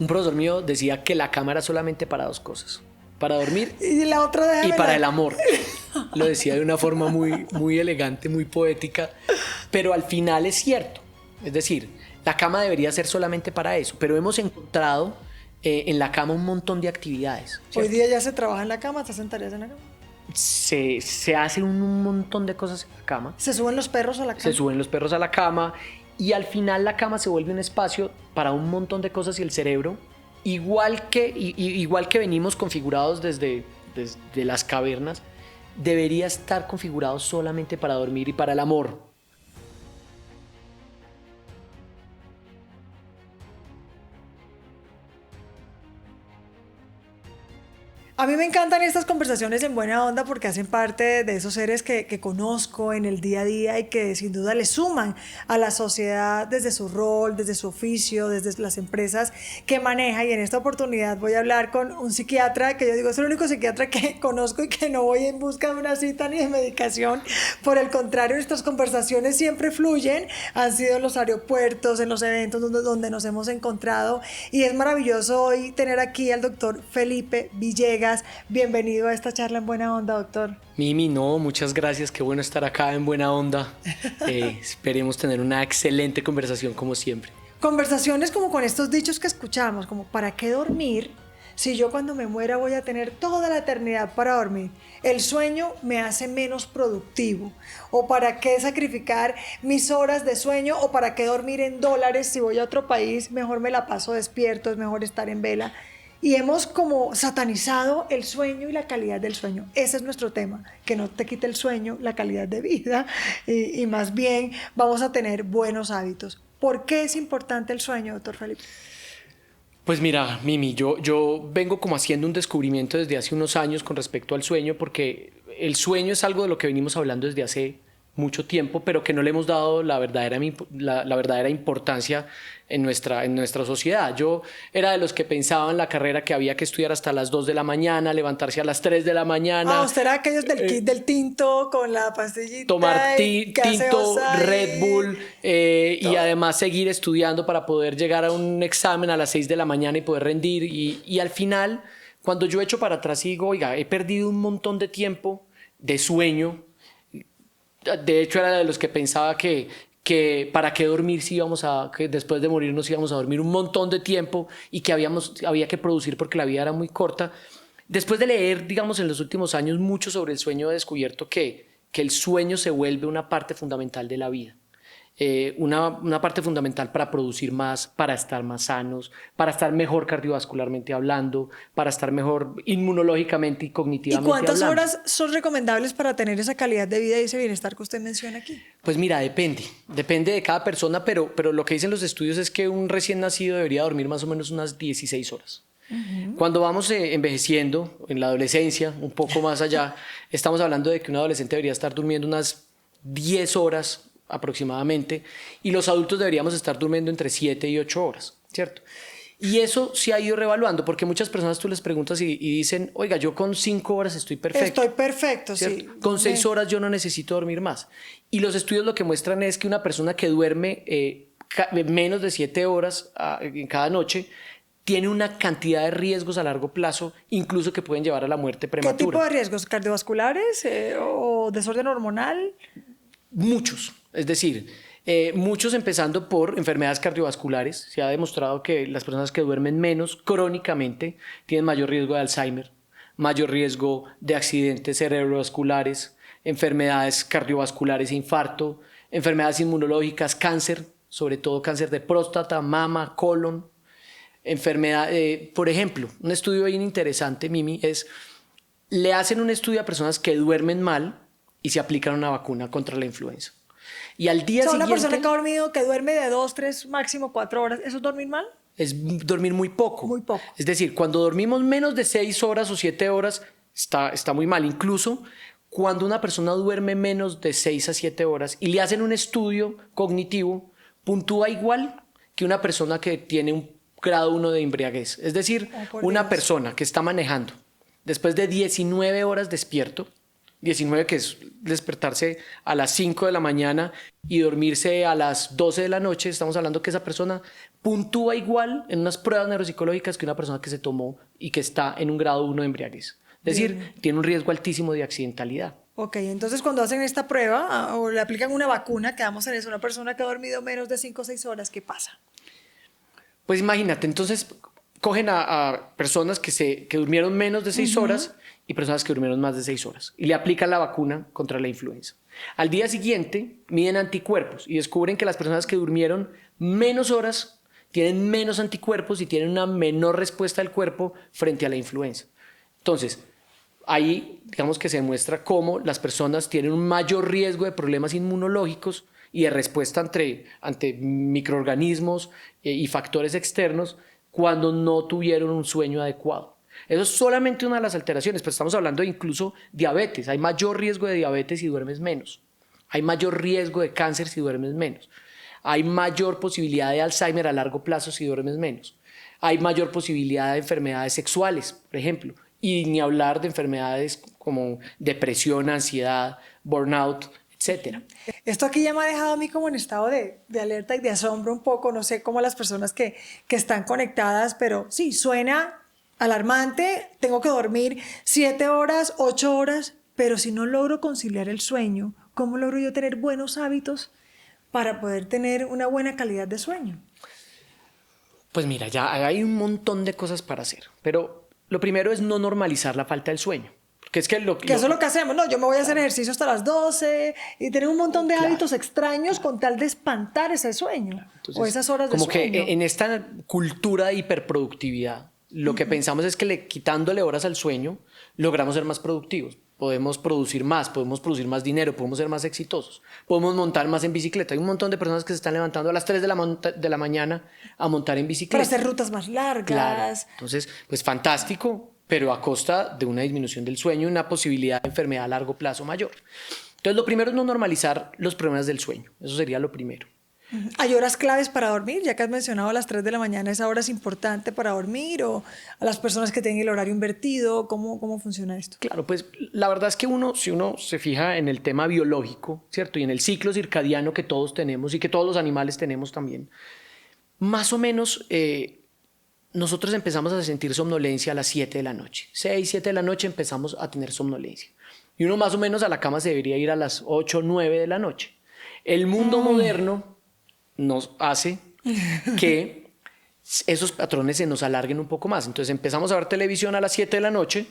Un profesor mío decía que la cama era solamente para dos cosas: para dormir Y la otra, y para el amor. Lo decía de una forma muy, muy elegante, muy poética, pero al final es cierto. Es decir, la cama debería ser solamente para eso, pero hemos encontrado en la cama un montón de actividades, Hoy ¿cierto? día ya se trabaja en la cama, te sentarías en la cama. Se hace un montón de cosas en la cama. Se suben los perros a la cama. Se suben los perros a la cama y al final la cama se vuelve un espacio para un montón de cosas y el cerebro, igual que venimos configurados desde las cavernas, debería estar configurado solamente para dormir y para el amor. A mí me encantan estas conversaciones en buena onda porque hacen parte de esos seres que conozco en el día a día y que sin duda le suman a la sociedad desde su rol, desde su oficio, desde las empresas que maneja. Y en esta oportunidad voy a hablar con un psiquiatra que yo digo es el único psiquiatra que conozco y que no voy en busca de una cita ni de medicación. Por el contrario, nuestras conversaciones siempre fluyen. Han sido en los aeropuertos, en los eventos donde nos hemos encontrado. Y es maravilloso hoy tener aquí al doctor Felipe Villegas. Bienvenido a esta charla en Buena Onda, doctor. Mimi, no, muchas gracias, qué bueno estar acá en Buena Onda. Esperemos tener una excelente conversación como siempre. Conversaciones como con estos dichos que escuchamos, como ¿para qué dormir si yo cuando me muera voy a tener toda la eternidad para dormir? El sueño me hace menos productivo. ¿O para qué sacrificar mis horas de sueño? ¿O para qué dormir en dólares si voy a otro país? Mejor me la paso despierto, es mejor estar en vela. Y hemos como satanizado el sueño y la calidad del sueño. Ese es nuestro tema, que no te quite el sueño, la calidad de vida, y más bien vamos a tener buenos hábitos. ¿Por qué es importante el sueño, doctor Felipe? Pues mira, Mimi, yo vengo como haciendo un descubrimiento desde hace unos años con respecto al sueño, porque el sueño es algo de lo que venimos hablando desde hace mucho tiempo, pero que no le hemos dado la verdadera importancia en nuestra sociedad. Yo era de los que pensaba en la carrera que había que estudiar hasta las 2 de la mañana, levantarse a las 3 de la mañana. Usted era aquellos del kit del tinto con la pastillita. Tomar tinto, Red Bull y además seguir estudiando para poder llegar a un examen a las 6 de la mañana y poder rendir. Y al final, cuando yo echo para atrás y digo, oiga, he perdido un montón de tiempo de sueño. De hecho, era de los que pensaba que para qué dormir si que después de morir nos íbamos a dormir un montón de tiempo y que había que producir porque la vida era muy corta. Después de leer, digamos, en los últimos años mucho sobre el sueño, he descubierto que el sueño se vuelve una parte fundamental de la vida. Una parte fundamental para producir más, para estar más sanos, para estar mejor cardiovascularmente hablando, para estar mejor inmunológicamente y cognitivamente hablando. ¿Y cuántas horas son recomendables para tener esa calidad de vida y ese bienestar que usted menciona aquí? Pues mira, depende de cada persona, pero lo que dicen los estudios es que un recién nacido debería dormir más o menos unas 16 horas. Cuando vamos envejeciendo, en la adolescencia, un poco más allá, estamos hablando de que un adolescente debería estar durmiendo unas 10 horas aproximadamente, y los adultos deberíamos estar durmiendo entre 7 y 8 horas, ¿cierto? Y eso se ha ido revaluando, porque muchas personas tú les preguntas y dicen, oiga, yo con 5 horas estoy perfecto. Estoy perfecto, ¿cierto? sí. Con 6 horas yo no necesito dormir más. Y los estudios lo que muestran es que una persona que duerme menos de 7 horas en cada noche tiene una cantidad de riesgos a largo plazo, incluso que pueden llevar a la muerte prematura. ¿Qué tipo de riesgos? ¿Cardiovasculares o desorden hormonal? Muchos, es decir, muchos empezando por enfermedades cardiovasculares. Se ha demostrado que las personas que duermen menos crónicamente tienen mayor riesgo de Alzheimer, mayor riesgo de accidentes cerebrovasculares, enfermedades cardiovasculares e infarto, enfermedades inmunológicas, cáncer, sobre todo cáncer de próstata, mama, colon, por ejemplo, un estudio bien interesante, Mimi, le hacen un estudio a personas que duermen mal y se aplican una vacuna contra la influenza. Y al día siguiente... Una persona que ha dormido, que duerme de 2, 3, máximo 4 horas, ¿eso es dormir mal? Es dormir muy poco. Muy poco. Es decir, cuando dormimos menos de 6 horas o 7 horas, está muy mal. Incluso cuando una persona duerme menos de 6 a 7 horas y le hacen un estudio cognitivo, puntúa igual que una persona que tiene un grado 1 de embriaguez. Es decir, una persona que está manejando después de 19 horas despierto, 19, que es despertarse a las 5 de la mañana y dormirse a las 12 de la noche, estamos hablando que esa persona puntúa igual en unas pruebas neuropsicológicas que una persona que se tomó y que está en un grado 1 de embriaguez. Es decir, tiene un riesgo altísimo de accidentalidad. Ok, entonces cuando hacen esta prueba o le aplican una vacuna, quedamos en eso, una persona que ha dormido menos de 5 o 6 horas, ¿qué pasa? Pues imagínate, entonces cogen a personas que durmieron menos de 6 horas y personas que durmieron más de 6 horas y le aplican la vacuna contra la influenza. Al día siguiente miden anticuerpos y descubren que las personas que durmieron menos horas tienen menos anticuerpos y tienen una menor respuesta del cuerpo frente a la influenza. Entonces, ahí digamos que se demuestra cómo las personas tienen un mayor riesgo de problemas inmunológicos y de respuesta ante microorganismos y factores externos cuando no tuvieron un sueño adecuado. Eso es solamente una de las alteraciones, pero estamos hablando de incluso diabetes. Hay mayor riesgo de diabetes si duermes menos. Hay mayor riesgo de cáncer si duermes menos. Hay mayor posibilidad de Alzheimer a largo plazo si duermes menos. Hay mayor posibilidad de enfermedades sexuales, por ejemplo, y ni hablar de enfermedades como depresión, ansiedad, burnout, etcétera. Esto aquí ya me ha dejado a mí como en estado de alerta y de asombro un poco, no sé cómo las personas que están conectadas, pero sí, suena alarmante, tengo que dormir 7 horas, 8 horas, pero si no logro conciliar el sueño, ¿cómo logro yo tener buenos hábitos para poder tener una buena calidad de sueño? Pues mira, ya hay un montón de cosas para hacer, pero lo primero es no normalizar la falta del sueño. Que es que eso es lo que hacemos, no, yo me voy a hacer ejercicio hasta las 12 y tener un montón de hábitos extraños con tal de espantar ese sueño. Entonces, o esas horas de sueño. Como que en esta cultura de hiperproductividad, lo que pensamos es que quitándole horas al sueño, logramos ser más productivos. Podemos producir más dinero, podemos ser más exitosos, podemos montar más en bicicleta. Hay un montón de personas que se están levantando a las 3 de la mañana a montar en bicicleta. Para hacer rutas más largas. Claro. Entonces, pues fantástico, pero a costa de una disminución del sueño y una posibilidad de enfermedad a largo plazo mayor. Entonces, lo primero es no normalizar los problemas del sueño. Eso sería lo primero. ¿Hay horas claves para dormir? Ya que has mencionado a las 3 de la mañana, ¿esa hora es importante para dormir? ¿O a las personas que tienen el horario invertido? ¿Cómo funciona esto? Claro, pues la verdad es que si uno se fija en el tema biológico, ¿cierto? Y en el ciclo circadiano que todos tenemos y que todos los animales tenemos también, más o menos nosotros empezamos a sentir somnolencia a las 7 de la noche. 6, 7 de la noche empezamos a tener somnolencia. Y uno más o menos a la cama se debería ir a las 8, 9 de la noche. El mundo moderno nos hace que esos patrones se nos alarguen un poco más. Entonces empezamos a ver televisión a las 7 de la noche,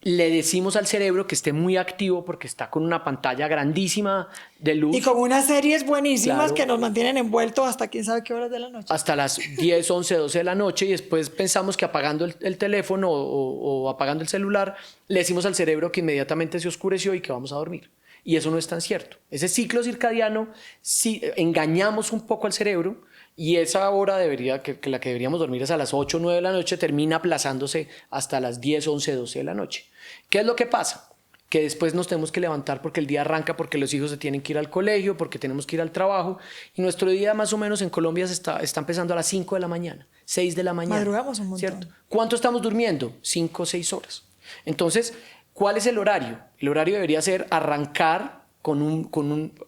le decimos al cerebro que esté muy activo porque está con una pantalla grandísima de luz. Y con unas series buenísimas, claro, que nos mantienen envueltos hasta quién sabe qué horas de la noche. Hasta las 10, 11, 12 de la noche y después pensamos que apagando el teléfono o apagando el celular, le decimos al cerebro que inmediatamente se oscureció y que vamos a dormir. Y eso no es tan cierto. Ese ciclo circadiano, si engañamos un poco al cerebro y esa hora que la que deberíamos dormir es a las 8 o 9 de la noche, termina aplazándose hasta las 10, 11, 12 de la noche. ¿Qué es lo que pasa? Que después nos tenemos que levantar porque el día arranca, porque los hijos se tienen que ir al colegio, porque tenemos que ir al trabajo. Y nuestro día más o menos en Colombia está empezando a las 5 de la mañana, 6 de la mañana. Madrugamos un montón. ¿Cierto? ¿Cuánto estamos durmiendo? 5 o 6 horas. Entonces, ¿cuál es el horario? El horario debería ser arrancar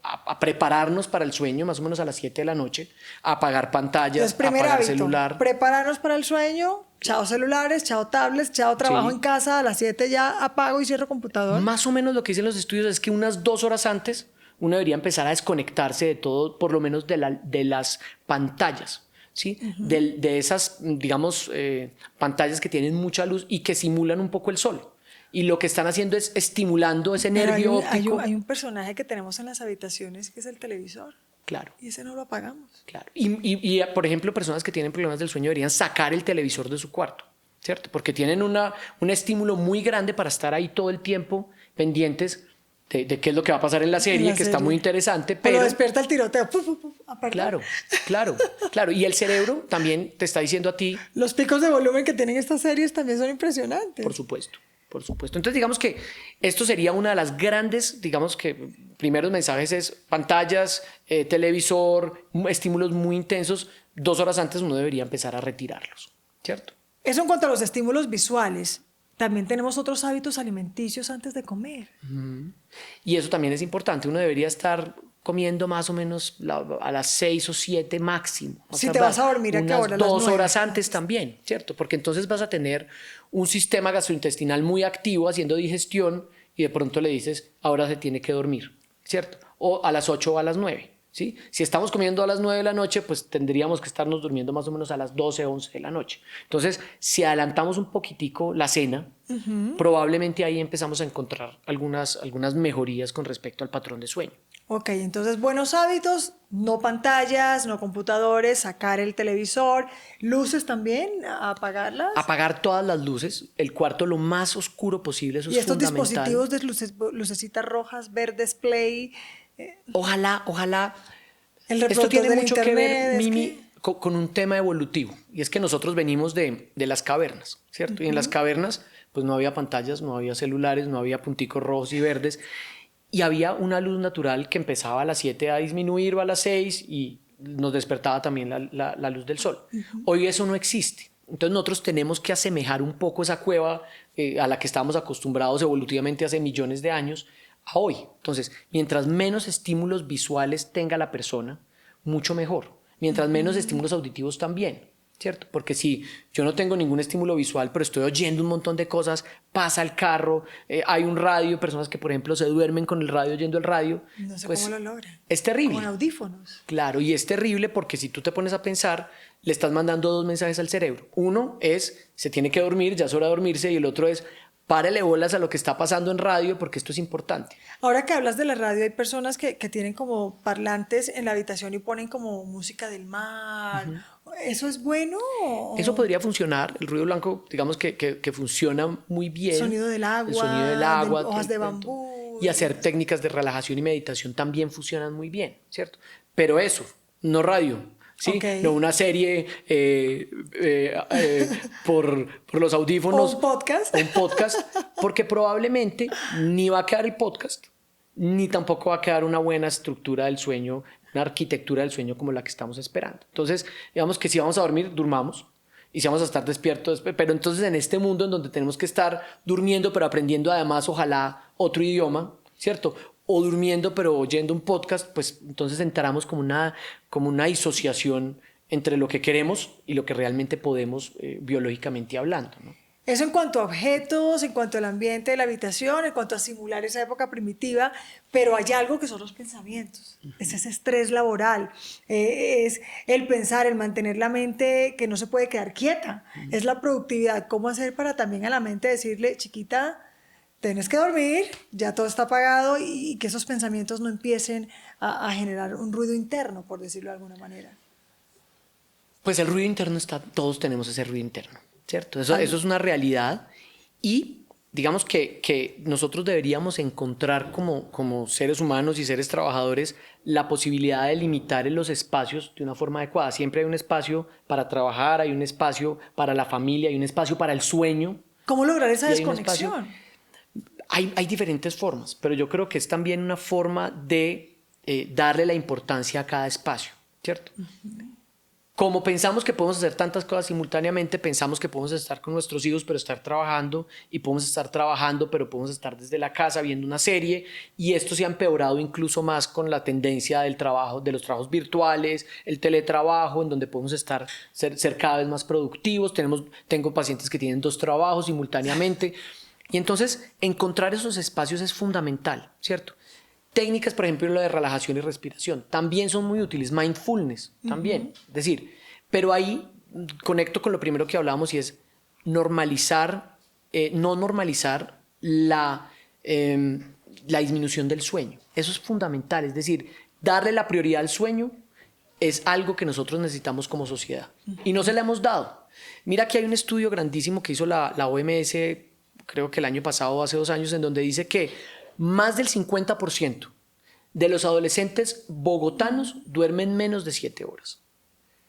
a prepararnos para el sueño, más o menos a las 7 de la noche, a apagar pantallas, apagar celular. Prepararnos para el sueño, chao celulares, chao tablets, chao trabajo en casa, a las 7 ya apago y cierro computador. Más o menos lo que dicen los estudios es que unas 2 horas antes uno debería empezar a desconectarse de todo, por lo menos de las pantallas. ¿Sí? De esas, digamos, pantallas que tienen mucha luz y que simulan un poco el sol. Y lo que están haciendo es estimulando ese nervio óptico. Hay un personaje que tenemos en las habitaciones que es el televisor. Claro. Y ese no lo apagamos. Claro. Y por ejemplo, personas que tienen problemas del sueño deberían sacar el televisor de su cuarto, ¿cierto? Porque tienen un estímulo muy grande para estar ahí todo el tiempo pendientes de qué es lo que va a pasar en la serie, está muy interesante. Pero despierta el tiroteo. Claro. Y el cerebro también te está diciendo a ti. Los picos de volumen que tienen estas series también son impresionantes. Por supuesto. Entonces, digamos que esto sería una de las grandes, digamos que primeros mensajes es pantallas, televisor, estímulos muy intensos. 2 horas antes uno debería empezar a retirarlos, ¿cierto? Eso en cuanto a los estímulos visuales. también tenemos otros hábitos alimenticios antes de comer. Y eso también es importante. Uno debería estar comiendo más o menos a las 6 o 7 máximo. Si te vas a dormir, ¿a qué hora? Unas 2 horas antes también, ¿cierto? Porque entonces vas a tener un sistema gastrointestinal muy activo haciendo digestión y de pronto le dices, ahora se tiene que dormir, ¿cierto? O a las 8 o a las 9. ¿Sí? Si estamos comiendo a las 9 de la noche, pues tendríamos que estarnos durmiendo más o menos a las 12, 11 de la noche. Entonces, si adelantamos un poquitico la cena, probablemente ahí empezamos a encontrar algunas mejorías con respecto al patrón de sueño. Ok, entonces buenos hábitos, no pantallas, no computadores, sacar el televisor, luces también, apagarlas. Apagar todas las luces, el cuarto lo más oscuro posible, eso y es fundamental. Y estos dispositivos de lucecitas rojas, verdes, play. Ojalá. Esto tiene mucho que ver, Mimi, con un tema evolutivo. Y es que nosotros venimos de las cavernas, ¿cierto? Y en las cavernas, pues no había pantallas, no había celulares, no había punticos rojos y verdes. Y había una luz natural que empezaba a las 7 a disminuir, a las 6 y nos despertaba también la luz del sol. Hoy eso no existe. Entonces nosotros tenemos que asemejar un poco esa cueva a la que estábamos acostumbrados evolutivamente hace millones de años a hoy. Entonces, mientras menos estímulos visuales tenga la persona, mucho mejor. Mientras menos estímulos auditivos también, ¿cierto? Porque si yo no tengo ningún estímulo visual, pero estoy oyendo un montón de cosas, pasa el carro, hay un radio, personas que, por ejemplo, se duermen con el radio oyendo el radio. No sé pues, cómo lo logran. Es terrible. Con audífonos. Claro, y es terrible porque si tú te pones a pensar, le estás mandando 2 mensajes al cerebro. Uno es, se tiene que dormir, ya es hora de dormirse, y el otro es, párele bolas a lo que está pasando en radio porque esto es importante. Ahora que hablas de la radio, hay personas que tienen como parlantes en la habitación y ponen como música del mar. ¿Eso es bueno? Eso podría funcionar. El ruido blanco, digamos que funciona muy bien. El sonido del agua. El sonido del agua. Hojas de bambú. Y hacer técnicas de relajación y meditación también funcionan muy bien, ¿cierto? Pero eso, no radio. ¿Sí? Okay. No una serie por los audífonos. ¿O un podcast? Un podcast, porque probablemente ni va a quedar el podcast, ni tampoco va a quedar una buena estructura del sueño, una arquitectura del sueño como la que estamos esperando. Entonces, digamos que si vamos a dormir, durmamos. Y si vamos a estar despiertos, pero entonces en este mundo en donde tenemos que estar durmiendo, pero aprendiendo además, ojalá, otro idioma, ¿cierto? O durmiendo pero oyendo un podcast, pues entonces entramos como una disociación entre lo que queremos y lo que realmente podemos biológicamente hablando, ¿no? Eso en cuanto a objetos, en cuanto al ambiente de la habitación, en cuanto a simular esa época primitiva, pero hay algo que son los pensamientos, es ese estrés laboral, es el pensar, el mantener la mente que no se puede quedar quieta, es la productividad, cómo hacer para también a la mente decirle, chiquita, tienes que dormir, ya todo está apagado y que esos pensamientos no empiecen a generar un ruido interno, por decirlo de alguna manera. Pues el ruido interno está, todos tenemos ese ruido interno, ¿cierto? Eso es una realidad y digamos que nosotros deberíamos encontrar como seres humanos y seres trabajadores la posibilidad de limitar en los espacios de una forma adecuada. Siempre hay un espacio para trabajar, hay un espacio para la familia, hay un espacio para el sueño. ¿Cómo lograr esa desconexión? Hay diferentes formas, pero yo creo que es también una forma de darle la importancia a cada espacio, ¿cierto? Como pensamos que podemos hacer tantas cosas simultáneamente, pensamos que podemos estar con nuestros hijos pero estar trabajando, y podemos estar trabajando pero podemos estar desde la casa viendo una serie, y esto se ha empeorado incluso más con la tendencia del trabajo, de los trabajos virtuales, el teletrabajo, en donde podemos ser cada vez más productivos. Tengo pacientes que tienen 2 trabajos simultáneamente. Y entonces encontrar esos espacios es fundamental, ¿cierto? Técnicas, por ejemplo, lo de relajación y respiración, también son muy útiles. Mindfulness, también. Es decir, pero ahí conecto con lo primero que hablábamos y es normalizar, no normalizar la disminución del sueño. Eso es fundamental, es decir, darle la prioridad al sueño es algo que nosotros necesitamos como sociedad y no se le hemos dado. Mira que hay un estudio grandísimo que hizo la OMS, creo que el año pasado o hace 2 años, en donde dice que más del 50% de los adolescentes bogotanos duermen menos de 7 horas.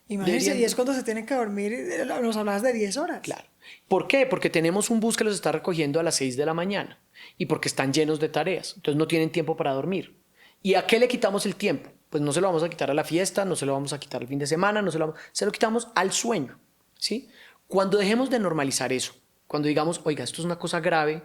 Imagínense, y es cuando se tienen que dormir, nos hablabas de 10 horas. Claro. ¿Por qué? Porque tenemos un bus que los está recogiendo a las 6 de la mañana y porque están llenos de tareas, entonces no tienen tiempo para dormir. ¿Y a qué le quitamos el tiempo? Pues no se lo vamos a quitar a la fiesta, no se lo vamos a quitar al fin de semana, se lo quitamos al sueño, ¿sí? Cuando dejemos de normalizar eso, cuando digamos, oiga, esto es una cosa grave,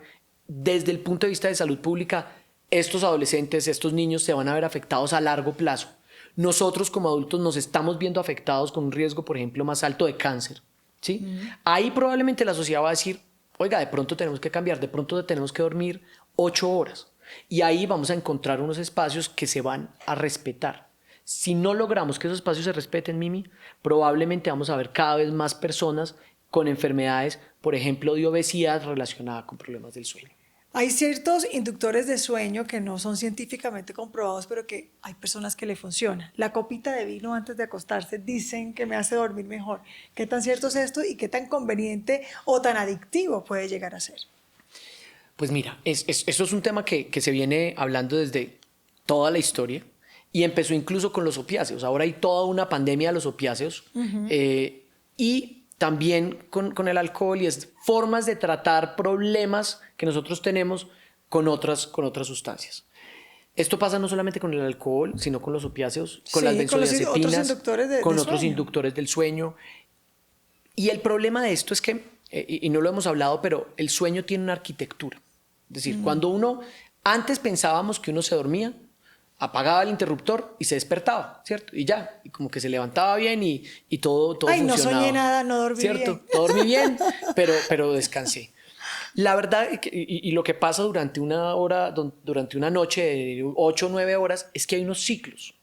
desde el punto de vista de salud pública, estos adolescentes, estos niños se van a ver afectados a largo plazo. Nosotros como adultos nos estamos viendo afectados con un riesgo, por ejemplo, más alto de cáncer, ¿sí? Ahí probablemente la sociedad va a decir, oiga, de pronto tenemos que cambiar, de pronto tenemos que dormir 8 horas. Y ahí vamos a encontrar unos espacios que se van a respetar. Si no logramos que esos espacios se respeten, Mimi, probablemente vamos a ver cada vez más personas con enfermedades, por ejemplo, de obesidad relacionada con problemas del sueño. Hay ciertos inductores de sueño que no son científicamente comprobados, pero que hay personas que le funcionan. La copita de vino antes de acostarse dicen que me hace dormir mejor. ¿Qué tan cierto es esto y qué tan conveniente o tan adictivo puede llegar a ser? Pues mira, eso es un tema que se viene hablando desde toda la historia y empezó incluso con los opiáceos. Ahora hay toda una pandemia de los opiáceos y también con el alcohol, y es formas de tratar problemas que nosotros tenemos con otras sustancias. Esto pasa no solamente con el alcohol, sino con los opiáceos, con las benzodiazepinas, con otros inductores del sueño. Y el problema de esto es que, y no lo hemos hablado, pero el sueño tiene una arquitectura. Es decir, cuando antes pensábamos que uno se dormía, apagaba el interruptor y se despertaba, ¿cierto? Y ya, y como que se levantaba bien y todo funcionaba. No soñé nada, no dormí ¿cierto? bien. No dormí bien, pero descansé. La verdad, y lo que pasa durante una noche de 8 o 9 horas, es que hay unos ciclos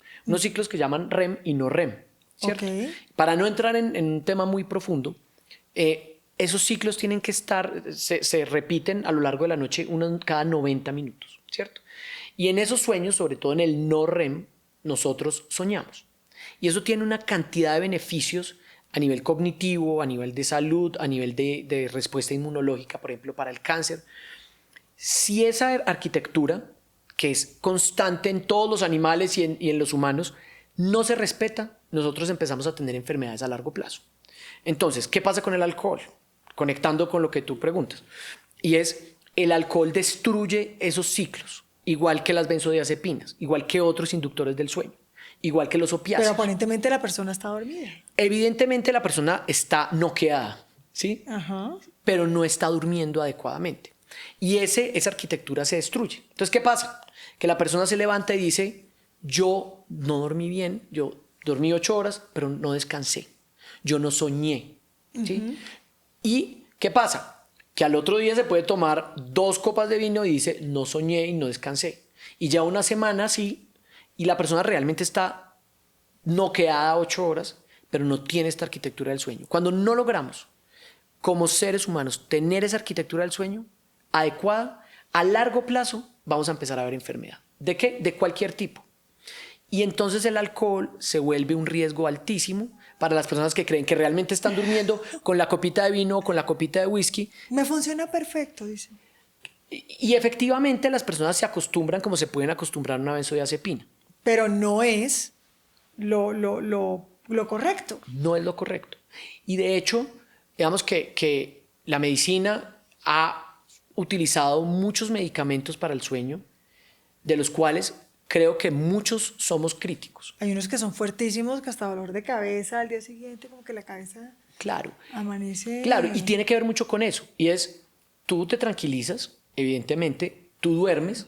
que llaman REM y no REM, ¿cierto? Okay. Para no entrar en un tema muy profundo, esos ciclos tienen que se repiten a lo largo de la noche, uno cada 90 minutos, ¿cierto? Y en esos sueños, sobre todo en el no REM, nosotros soñamos. Y eso tiene una cantidad de beneficios a nivel cognitivo, a nivel de salud, a nivel de respuesta inmunológica, por ejemplo, para el cáncer. Si esa arquitectura, que es constante en todos los animales y en los humanos, no se respeta, nosotros empezamos a tener enfermedades a largo plazo. Entonces, ¿qué pasa con el alcohol? Conectando con lo que tú preguntas. Y el alcohol destruye esos ciclos, igual que las benzodiazepinas, igual que otros inductores del sueño, igual que los opiáceos. Pero aparentemente la persona está dormida. Evidentemente la persona está noqueada, ¿sí? Ajá. Pero no está durmiendo adecuadamente. Y esa arquitectura se destruye. Entonces, ¿qué pasa? Que la persona se levanta y dice, yo no dormí bien, yo dormí 8 horas, pero no descansé. Yo no soñé, ¿sí? ¿Y qué pasa? Que al otro día se puede tomar 2 copas de vino y dice, no soñé y no descansé. Y ya una semana así, y la persona realmente está noqueada 8 horas, pero no tiene esta arquitectura del sueño. Cuando no logramos, como seres humanos, tener esa arquitectura del sueño adecuada, a largo plazo vamos a empezar a ver enfermedad. ¿De qué? De cualquier tipo. Y entonces el alcohol se vuelve un riesgo altísimo para las personas que creen que realmente están durmiendo con la copita de vino o con la copita de whisky. Me funciona perfecto, dice. Y efectivamente las personas se acostumbran como se pueden acostumbrar a una benzodiazepina. Pero no es lo correcto. No es lo correcto. Y de hecho, digamos que la medicina ha utilizado muchos medicamentos para el sueño, de los cuales creo que muchos somos críticos. Hay unos que son fuertísimos, que hasta dolor de cabeza al día siguiente, como que la cabeza Claro. amanece. Claro, y tiene que ver mucho con eso. Y tú te tranquilizas, evidentemente, tú duermes,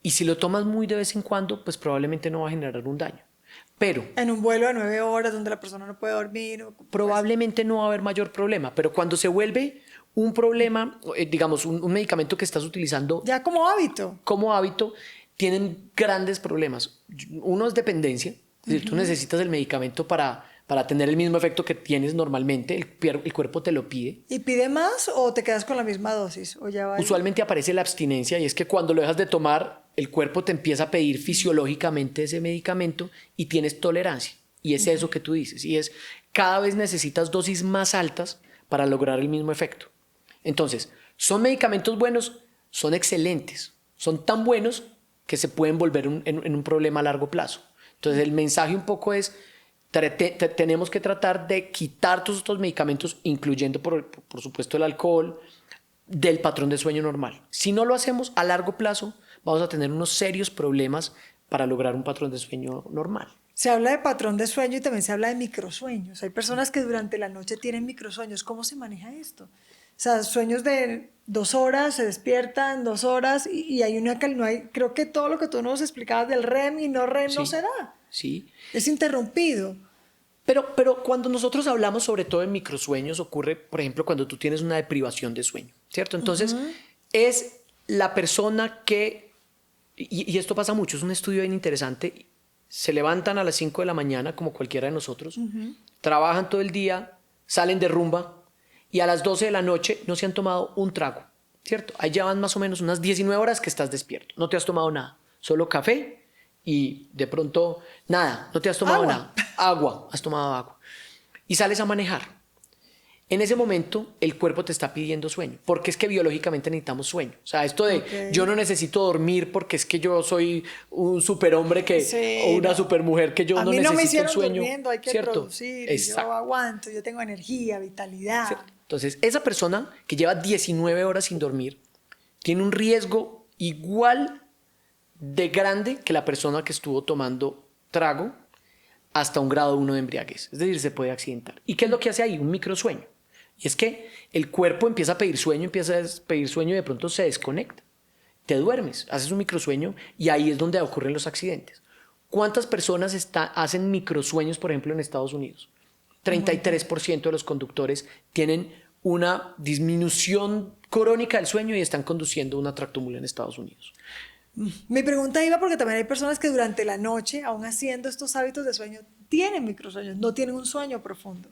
y si lo tomas muy de vez en cuando, pues probablemente no va a generar un daño. Pero en un vuelo de 9 horas donde la persona no puede dormir. Probablemente no va a haber mayor problema, pero cuando se vuelve un problema, digamos, un medicamento que estás utilizando ya como hábito, tienen grandes problemas. Uno es dependencia, es decir, tú necesitas el medicamento para tener el mismo efecto que tienes normalmente, el cuerpo te lo pide. ¿Y pide más o te quedas con la misma dosis? ¿O ya va Usualmente aparece la abstinencia, y es que cuando lo dejas de tomar, el cuerpo te empieza a pedir fisiológicamente ese medicamento y tienes tolerancia. Y es eso que tú dices, y es cada vez necesitas dosis más altas para lograr el mismo efecto. Entonces, ¿son medicamentos buenos? Son excelentes, son tan buenos que se pueden volver en un problema a largo plazo. Entonces, el mensaje un poco es, tenemos que tratar de quitar todos estos medicamentos, incluyendo, por supuesto, el alcohol, del patrón de sueño normal. Si no lo hacemos a largo plazo, vamos a tener unos serios problemas para lograr un patrón de sueño normal. Se habla de patrón de sueño y también se habla de microsueños. Hay personas que durante la noche tienen microsueños. ¿Cómo se maneja esto? sea, sueños de 2 horas, se despiertan 2 horas y hay una que no hay, creo que todo lo que tú nos explicabas del REM y no REM no Sí, se da. sí. Es interrumpido. Pero cuando nosotros hablamos sobre todo de microsueños, ocurre, por ejemplo, cuando tú tienes una deprivación de sueño, ¿cierto? Entonces, es la persona que, y esto pasa mucho, es un estudio bien interesante, se levantan a las 5 de la mañana, como cualquiera de nosotros, trabajan todo el día, salen de rumba, y a las 12 de la noche no se han tomado un trago, ¿cierto? Ahí ya van más o menos unas 19 horas que estás despierto, no te has tomado nada, solo café y de pronto nada, no te has tomado nada, agua, has tomado agua y sales a manejar. En ese momento el cuerpo te está pidiendo sueño, porque es que biológicamente necesitamos sueño. O sea, esto de yo no necesito dormir porque es que yo soy un superhombre que, o una supermujer que yo a no mí no me necesito hicieron el sueño. durmiendo, hay que ¿cierto? producir, y yo aguanto, yo tengo energía, vitalidad. ¿Cierto? Entonces, esa persona que lleva 19 horas sin dormir tiene un riesgo igual de grande que la persona que estuvo tomando trago hasta un grado 1 de embriaguez. Es decir, se puede accidentar. ¿Y qué es lo que hace ahí? Un microsueño. Y es que el cuerpo empieza a pedir sueño y de pronto se desconecta. Te duermes, haces un microsueño y ahí es donde ocurren los accidentes. ¿Cuántas personas hacen microsueños, por ejemplo, en Estados Unidos? 33% de los conductores tienen una disminución crónica del sueño y están conduciendo una tractomula en Estados Unidos. Mi pregunta iba porque también hay personas que durante la noche, aún haciendo estos hábitos de sueño, tienen microsueños, no tienen un sueño profundo.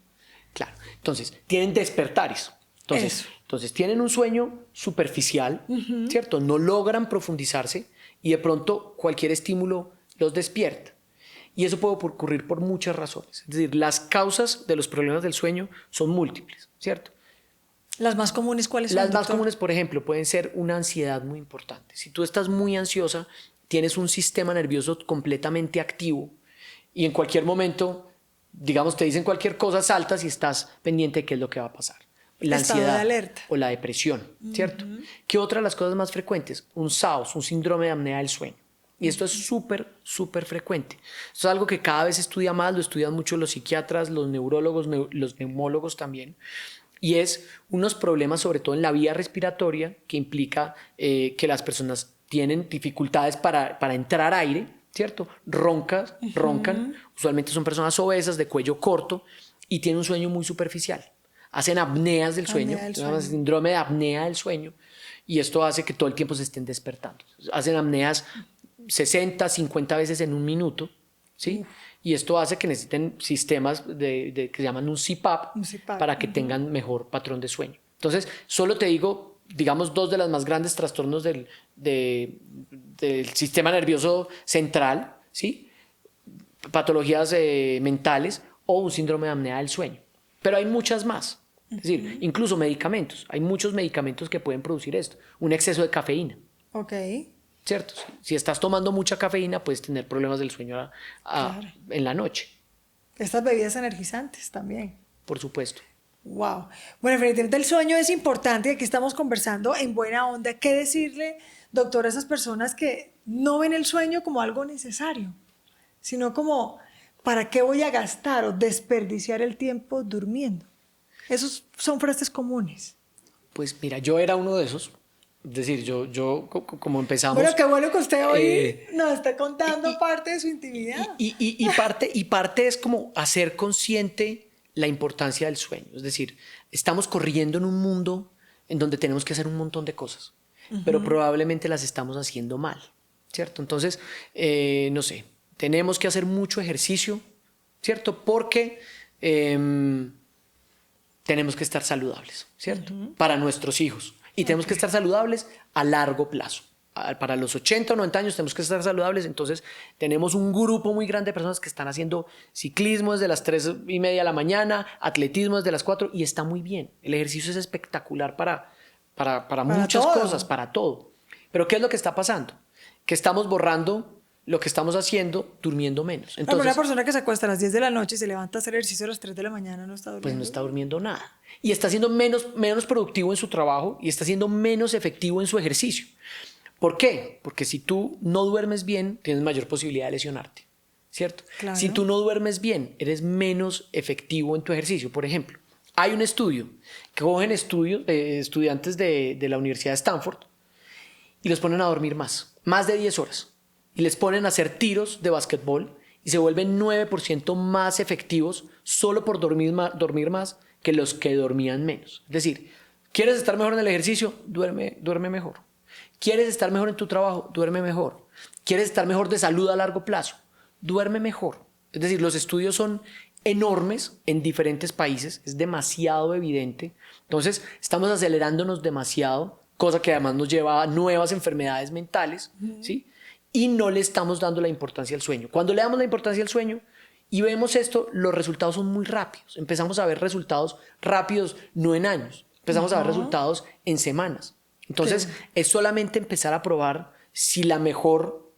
Claro, entonces tienen despertares. Entonces tienen un sueño superficial, ¿cierto? No logran profundizarse y de pronto cualquier estímulo los despierta. Y eso puede ocurrir por muchas razones. Es decir, las causas de los problemas del sueño son múltiples, ¿cierto? ¿Las más comunes cuáles son, Las más doctor? comunes, por ejemplo, pueden ser una ansiedad muy importante. Si tú estás muy ansiosa, tienes un sistema nervioso completamente activo y en cualquier momento, digamos, te dicen cualquier cosa, saltas y estás pendiente de qué es lo que va a pasar. La ansiedad de alerta. o la depresión, ¿cierto? ¿Qué otra de las cosas más frecuentes? Un SAOS, un síndrome de apnea del sueño. Y esto es súper, súper frecuente. Esto es algo que cada vez se estudia más, lo estudian mucho los psiquiatras, los neurólogos, los neumólogos también. Y es unos problemas sobre todo en la vía respiratoria que implica que las personas tienen dificultades para entrar aire, ¿cierto? Roncan, usualmente son personas obesas de cuello corto y tienen un sueño muy superficial. Hacen apneas del sueño, síndrome de apnea del sueño, y esto hace que todo el tiempo se estén despertando. Hacen apneas 60, 50 veces en un minuto, ¿sí? Y esto hace que necesiten sistemas que se llaman un CPAP, para que tengan mejor patrón de sueño. Entonces, solo te digo, digamos, dos de las más grandes trastornos del sistema nervioso central, ¿sí? Patologías mentales o un síndrome de apnea del sueño. Pero hay muchas más. Es decir, incluso medicamentos. Hay muchos medicamentos que pueden producir esto. Un exceso de cafeína. Ok. ¿Cierto? Si estás tomando mucha cafeína, puedes tener problemas del sueño en la noche. Estas bebidas energizantes también. Por supuesto. Wow. Bueno, definitivamente el sueño es importante y aquí estamos conversando en buena onda. ¿Qué decirle, doctor, a esas personas que no ven el sueño como algo necesario, sino como, ¿para qué voy a gastar o desperdiciar el tiempo durmiendo? Esos son frases comunes. Pues mira, yo era uno de esos. Es decir, yo como empezamos... Bueno, qué bueno que usted hoy nos está contando parte de su intimidad. Y parte es como hacer consciente la importancia del sueño. Es decir, estamos corriendo en un mundo en donde tenemos que hacer un montón de cosas, pero probablemente las estamos haciendo mal, ¿cierto? Entonces, no sé, tenemos que hacer mucho ejercicio, ¿cierto? Porque tenemos que estar saludables, ¿cierto? Para nuestros hijos. Y tenemos que estar saludables a largo plazo. Para los 80 o 90 años tenemos que estar saludables. Entonces tenemos un grupo muy grande de personas que están haciendo ciclismo desde las 3:30 de la mañana, atletismo desde las 4, y está muy bien. El ejercicio es espectacular para muchas cosas, para todo. Pero ¿qué es lo que está pasando? Que estamos borrando lo que estamos haciendo durmiendo menos. Entonces, una persona que se acuesta a las 10 de la noche y se levanta a hacer ejercicio a las 3 de la mañana no está durmiendo. Pues no está durmiendo nada. Y está siendo menos productivo en su trabajo y está siendo menos efectivo en su ejercicio. ¿Por qué? Porque si tú no duermes bien, tienes mayor posibilidad de lesionarte, ¿cierto? Claro. Si tú no duermes bien, eres menos efectivo en tu ejercicio. Por ejemplo, Hay un estudio que cogen estudiantes de la Universidad de Stanford y los ponen a dormir más de 10 horas. Y les ponen a hacer tiros de básquetbol y se vuelven 9% más efectivos solo por dormir más que los que dormían menos. Es decir, ¿quieres estar mejor en el ejercicio? Duerme mejor. ¿Quieres estar mejor en tu trabajo? Duerme mejor. ¿Quieres estar mejor de salud a largo plazo? Duerme mejor. Es decir, los estudios son enormes en diferentes países, es demasiado evidente. Entonces, estamos acelerándonos demasiado, cosa que además nos lleva a nuevas enfermedades mentales, ¿sí? Y no le estamos dando la importancia al sueño. Cuando le damos la importancia al sueño y vemos esto, los resultados son muy rápidos. Empezamos a ver resultados rápidos, no en años. Empezamos a ver resultados en semanas. Entonces, es solamente empezar a probar si el mejor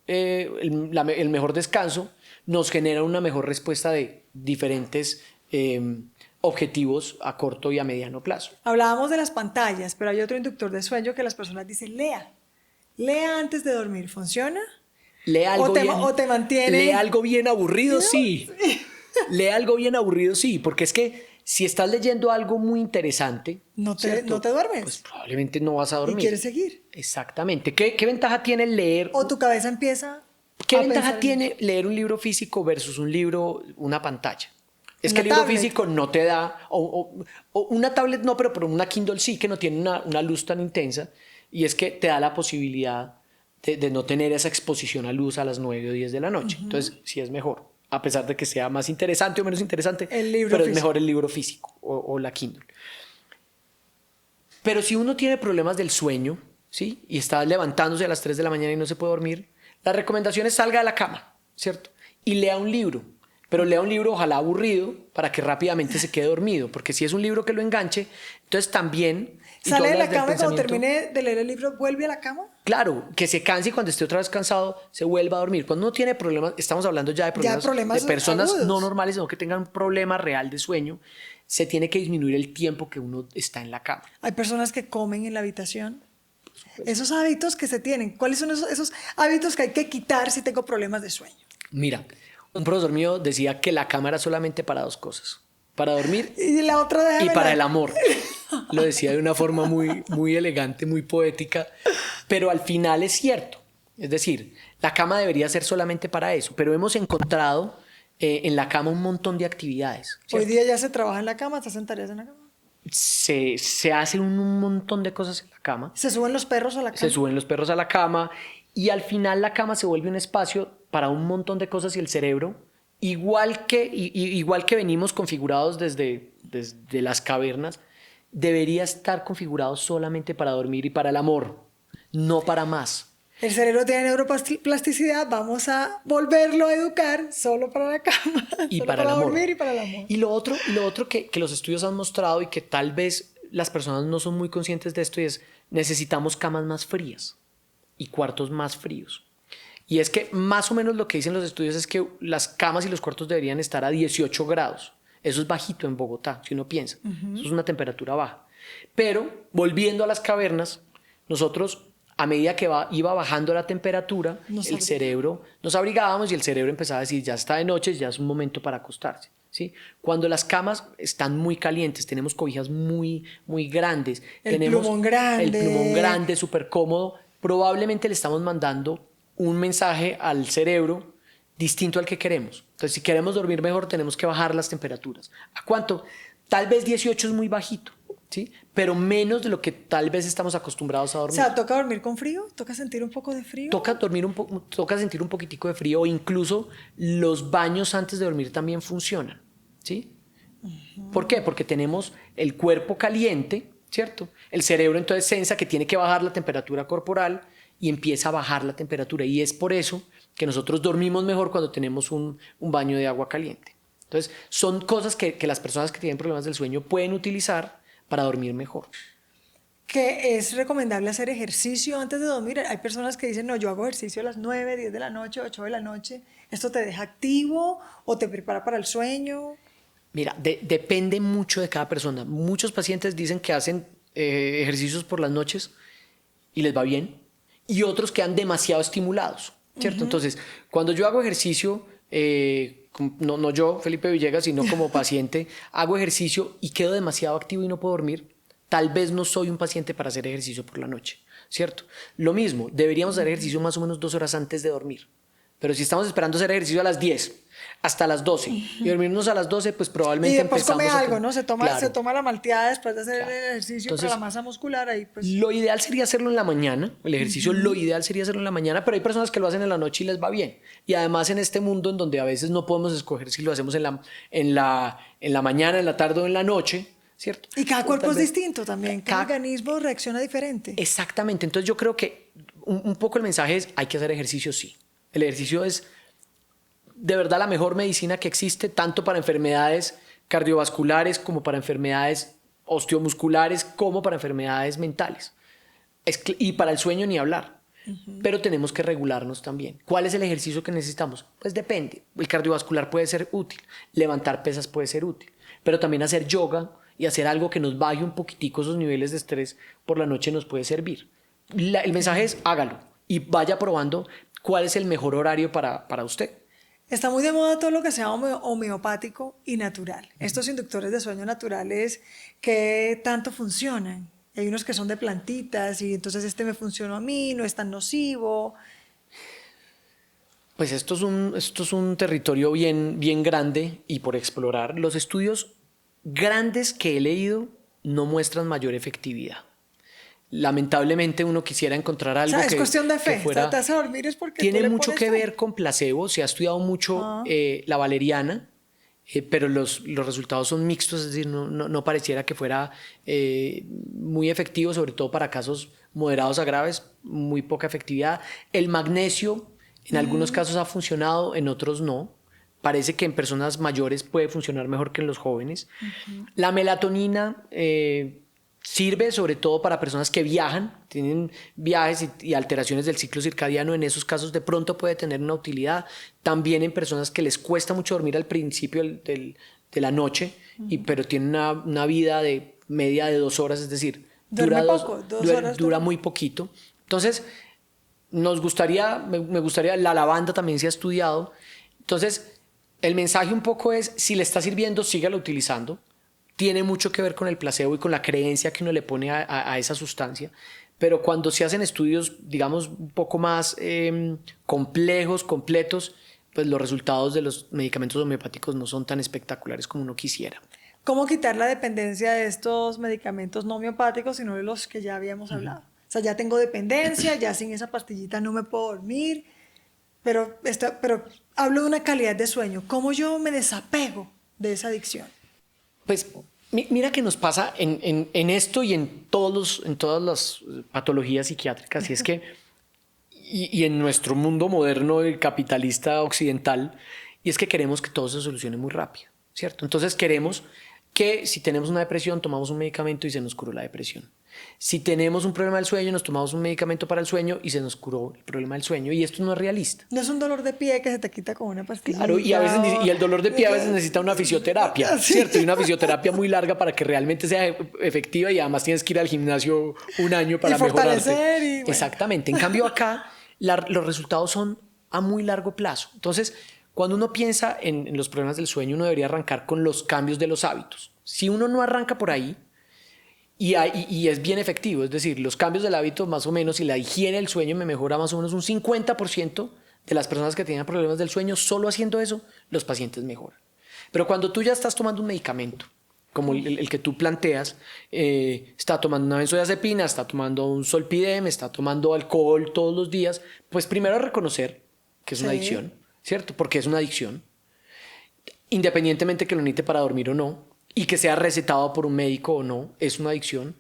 descanso nos genera una mejor respuesta de diferentes objetivos a corto y a mediano plazo. Hablábamos de las pantallas, pero hay otro inductor de sueño que las personas dicen, lea antes de dormir. ¿Funciona? Lee algo o te mantiene. Lee algo bien aburrido, sí. Lee algo bien aburrido, sí, porque es que si estás leyendo algo muy interesante, no te duermes. Pues probablemente no vas a dormir. Y quieres seguir. Exactamente. ¿Qué ventaja tiene leer? O tu cabeza empieza. ¿Qué ventaja tiene leer un libro físico versus una pantalla? Es que el libro físico no te da, o una tablet no, pero una Kindle sí, que no tiene una luz tan intensa, y es que te da la posibilidad de no tener esa exposición a luz a las 9 o 10 de la noche. Entonces, sí es mejor, a pesar de que sea más interesante o menos interesante, pero es mejor el libro físico o la Kindle. Pero si uno tiene problemas del sueño, ¿sí? Y está levantándose a las 3 de la mañana y no se puede dormir, la recomendación es salga de la cama, ¿cierto? Y lea un libro. Pero lea un libro ojalá aburrido para que rápidamente se quede dormido, porque si es un libro que lo enganche, entonces también... ¿Sale de la cama y cuando termine de leer el libro vuelve a la cama? Claro, que se canse y cuando esté otra vez cansado se vuelva a dormir. Cuando uno tiene problemas, estamos hablando ya de problemas de personas agudos, no normales, sino que tengan un problema real de sueño, se tiene que disminuir el tiempo que uno está en la cama. Hay personas que comen en la habitación. Esos hábitos que se tienen, ¿cuáles son esos hábitos que hay que quitar si tengo problemas de sueño? Mira, un profesor mío decía que la cama era solamente para dos cosas: para dormir y para el amor. Lo decía de una forma muy elegante, muy poética, pero al final es cierto. Es decir, la cama debería ser solamente para eso, pero hemos encontrado en la cama un montón de actividades, ¿cierto? Hoy día ya se trabaja en la cama, ¿te sentarías en la cama? Se hace un montón de cosas en la cama. ¿Se suben los perros a la cama? Se suben los perros a la cama y al final la cama se vuelve un espacio para un montón de cosas y el cerebro, igual que venimos configurados desde las cavernas, debería estar configurado solamente para dormir y para el amor, no para más. El cerebro tiene neuroplasticidad, vamos a volverlo a educar solo para la cama, y solo para el amor. dormir y para el amor. Y lo otro que los estudios han mostrado y que tal vez las personas no son muy conscientes de esto es necesitamos camas más frías y cuartos más fríos. Y es que más o menos lo que dicen los estudios es que las camas y los cuartos deberían estar a 18 grados. Eso es bajito en Bogotá, si uno piensa. Eso es una temperatura baja. Pero, volviendo a las cavernas, nosotros, a medida que iba bajando la temperatura, el cerebro, nos abrigábamos y el cerebro empezaba a decir, ya está de noche, ya es un momento para acostarse, ¿sí? Cuando las camas están muy calientes, tenemos cobijas muy grandes. Tenemos plumón grande. El plumón grande, súper cómodo. Probablemente le estamos mandando un mensaje al cerebro distinto al que queremos. Entonces, si queremos dormir mejor, tenemos que bajar las temperaturas. ¿A cuánto? Tal vez 18 es muy bajito, ¿sí? Pero menos de lo que tal vez estamos acostumbrados a dormir. O sea, ¿toca dormir con frío? ¿Toca sentir un poco de frío? Toca sentir un poquitico de frío, o incluso los baños antes de dormir también funcionan, ¿sí? ¿Por qué? Porque tenemos el cuerpo caliente, ¿cierto? El cerebro entonces sensa que tiene que bajar la temperatura corporal y empieza a bajar la temperatura. Y es por eso que nosotros dormimos mejor cuando tenemos un baño de agua caliente. Entonces, son cosas que las personas que tienen problemas del sueño pueden utilizar para dormir mejor. Que es recomendable hacer ejercicio antes de dormir. Hay personas que dicen, no, yo hago ejercicio a las 9, 10 de la noche, 8 de la noche. ¿Esto te deja activo o te prepara para el sueño? Mira, depende mucho de cada persona. Muchos pacientes dicen que hacen ejercicios por las noches y les va bien, y otros quedan demasiado estimulados, ¿cierto? Entonces, cuando yo hago ejercicio no yo, Felipe Villegas, sino como paciente, hago ejercicio y quedo demasiado activo y no puedo dormir, tal vez no soy un paciente para hacer ejercicio por la noche, ¿cierto? Lo mismo, deberíamos hacer ejercicio más o menos 2 horas antes de dormir. Pero si estamos esperando hacer ejercicio a las 10 hasta las 12 y dormirnos a las 12, pues probablemente y después empezamos come algo, ¿no? Se toma la malteada después de hacer el ejercicio. Entonces, para la masa muscular ahí pues... Lo ideal sería hacerlo en la mañana, el ejercicio lo ideal sería hacerlo en la mañana, pero hay personas que lo hacen en la noche y les va bien. Y además en este mundo en donde a veces no podemos escoger si lo hacemos en la mañana, en la tarde o en la noche, ¿cierto? Y cada cuerpo es distinto también, cada organismo reacciona diferente. Exactamente, entonces yo creo que un poco el mensaje es hay que hacer ejercicio, sí. El ejercicio es de verdad la mejor medicina que existe, tanto para enfermedades cardiovasculares como para enfermedades osteomusculares, como para enfermedades mentales. Y para el sueño ni hablar. Pero tenemos que regularnos también. ¿Cuál es el ejercicio que necesitamos? Pues depende. El cardiovascular puede ser útil, levantar pesas puede ser útil, pero también hacer yoga y hacer algo que nos baje un poquitico esos niveles de estrés por la noche nos puede servir. El mensaje es hágalo y vaya probando cuál es el mejor horario para usted. Está muy de moda todo lo que sea homeopático y natural. Estos inductores de sueño naturales que tanto funcionan. Hay unos que son de plantitas y entonces este me funcionó a mí, no es tan nocivo. Pues esto es un territorio bien grande y por explorar. Los estudios grandes que he leído no muestran mayor efectividad. Lamentablemente uno quisiera encontrar algo es cuestión de fe. Fuera, te hace dormir es porque tiene mucho que ver con placebo. Se ha estudiado mucho la valeriana, pero los resultados son mixtos, es decir, no pareciera que fuera muy efectivo, sobre todo para casos moderados a graves, muy poca efectividad. El magnesio en algunos casos ha funcionado, en otros no. Parece que en personas mayores puede funcionar mejor que en los jóvenes. La melatonina sirve sobre todo para personas que viajan, tienen viajes y alteraciones del ciclo circadiano. En esos casos de pronto puede tener una utilidad. También en personas que les cuesta mucho dormir al principio de la noche, pero tienen una vida de media de 2 horas, es decir, dura muy poquito. Entonces, me gustaría, la lavanda también se ha estudiado. Entonces, el mensaje un poco es, si le está sirviendo, sígalo utilizando. Tiene mucho que ver con el placebo y con la creencia que uno le pone a esa sustancia, pero cuando se hacen estudios, digamos, un poco más complejos, completos, pues los resultados de los medicamentos homeopáticos no son tan espectaculares como uno quisiera. ¿Cómo quitar la dependencia de estos medicamentos no homeopáticos, sino de los que ya habíamos hablado? O sea, ya tengo dependencia, ya sin esa pastillita no me puedo dormir, pero hablo de una calidad de sueño. ¿Cómo yo me desapego de esa adicción? Pues mira que nos pasa en esto y en todas las patologías psiquiátricas, y es que, y en nuestro mundo moderno y capitalista occidental, y es que queremos que todo se solucione muy rápido, ¿cierto? Entonces queremos que si tenemos una depresión, tomamos un medicamento y se nos curó la depresión. Si tenemos un problema del sueño, nos tomamos un medicamento para el sueño y se nos curó el problema del sueño. Y esto no es realista. No es un dolor de pie que se te quita con una pastilla. Claro, y el dolor de pie a veces necesita una fisioterapia, ¿cierto? Y una fisioterapia muy larga para que realmente sea efectiva, y además tienes que ir al gimnasio 1 año para mejorarte. Exactamente. En cambio acá los resultados son a muy largo plazo. Entonces, cuando uno piensa en los problemas del sueño, uno debería arrancar con los cambios de los hábitos. Si uno no arranca por ahí, y es bien efectivo, es decir, los cambios del hábito más o menos y la higiene del sueño me mejora más o menos un 50% de las personas que tienen problemas del sueño. Solo haciendo eso, los pacientes mejoran. Pero cuando tú ya estás tomando un medicamento, como el que tú planteas, está tomando una benzodiazepina, está tomando un Zolpidem, está tomando alcohol todos los días, pues primero reconocer que es una adicción, ¿cierto? Porque es una adicción, independientemente que lo necesite para dormir o no, y que sea recetado por un médico o no, es una adicción.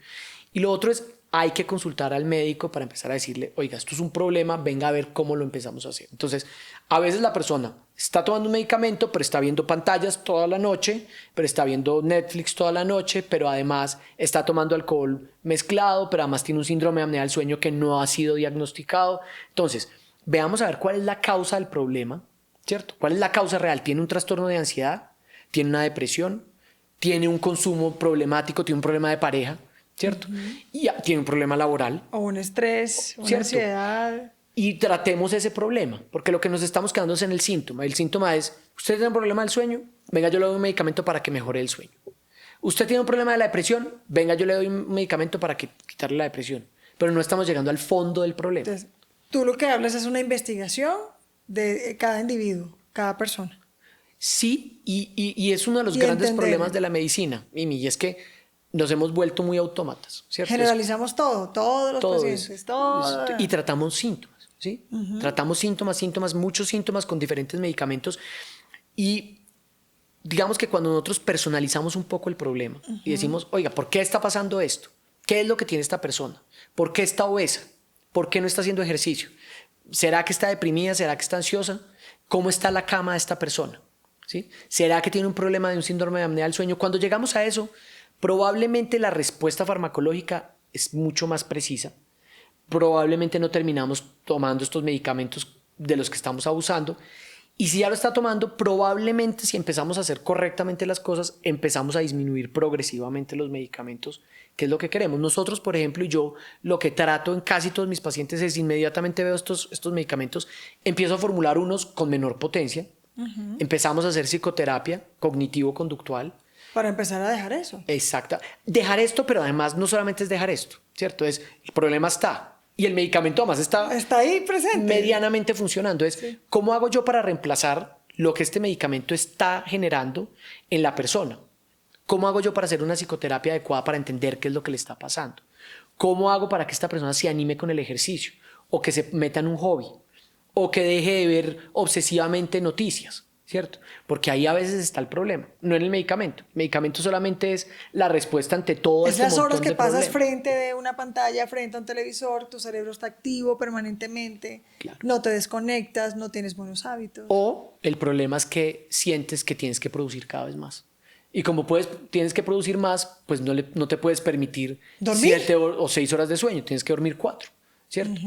Y lo otro es, hay que consultar al médico para empezar a decirle, oiga, esto es un problema, venga a ver cómo lo empezamos a hacer. Entonces, a veces la persona está tomando un medicamento, pero está viendo pantallas toda la noche, pero está viendo Netflix toda la noche, pero además está tomando alcohol mezclado, pero además tiene un síndrome de apnea del sueño que no ha sido diagnosticado. Entonces, veamos a ver cuál es la causa del problema, ¿cierto? ¿Cuál es la causa real? ¿Tiene un trastorno de ansiedad? ¿Tiene una depresión? ¿Tiene un consumo problemático? ¿Tiene un problema de pareja? ¿Cierto? Y tiene un problema laboral. O un estrés, una ansiedad. y tratemos ese problema, porque lo que nos estamos quedando es en el síntoma. El síntoma es, usted tiene un problema del sueño, venga, yo le doy un medicamento para que mejore el sueño. Usted tiene un problema de la depresión, venga, yo le doy un medicamento para quitarle la depresión. Pero no estamos llegando al fondo del problema. Entonces, tú lo que hablas es una investigación de cada individuo, cada persona. Sí, y es uno de los grandes problemas de la medicina, Mimi, y es que nos hemos vuelto muy autómatas, ¿cierto? Generalizamos todos los pacientes, todo. Y tratamos síntomas, ¿sí? Tratamos síntomas, muchos síntomas con diferentes medicamentos. Y digamos que cuando nosotros personalizamos un poco el problema y decimos, oiga, ¿por qué está pasando esto? ¿Qué es lo que tiene esta persona? ¿Por qué está obesa? ¿Por qué no está haciendo ejercicio? ¿Será que está deprimida? ¿Será que está ansiosa? ¿Cómo está la cama de esta persona? ¿Sí? ¿Será que tiene un problema de un síndrome de apnea del sueño? Cuando llegamos a eso, probablemente la respuesta farmacológica es mucho más precisa. Probablemente no terminamos tomando estos medicamentos de los que estamos abusando. Y si ya lo está tomando, probablemente si empezamos a hacer correctamente las cosas, empezamos a disminuir progresivamente los medicamentos, que es lo que queremos. Nosotros, por ejemplo, y yo lo que trato en casi todos mis pacientes es inmediatamente veo estos medicamentos, empiezo a formular unos con menor potencia, empezamos a hacer psicoterapia cognitivo-conductual. Para empezar a dejar eso. Exacto. Dejar esto, pero además no solamente es dejar esto, ¿cierto? El problema está. Y el medicamento además está ahí presente, medianamente funcionando. ¿Cómo hago yo para reemplazar lo que este medicamento está generando en la persona? ¿Cómo hago yo para hacer una psicoterapia adecuada para entender qué es lo que le está pasando? ¿Cómo hago para que esta persona se anime con el ejercicio? O que se meta en un hobby. O que deje de ver obsesivamente noticias, ¿cierto? Porque ahí a veces está el problema, no en el medicamento. El medicamento solamente es la respuesta ante todo este montón de problemas. Es las horas que pasas frente de una pantalla, frente a un televisor, tu cerebro está activo permanentemente, claro. No te desconectas, no tienes buenos hábitos. O el problema es que sientes que tienes que producir cada vez más. Y como tienes que producir más, pues no te puedes permitir ¿dormir? 7 o 6 horas de sueño, tienes que dormir 4, ¿cierto?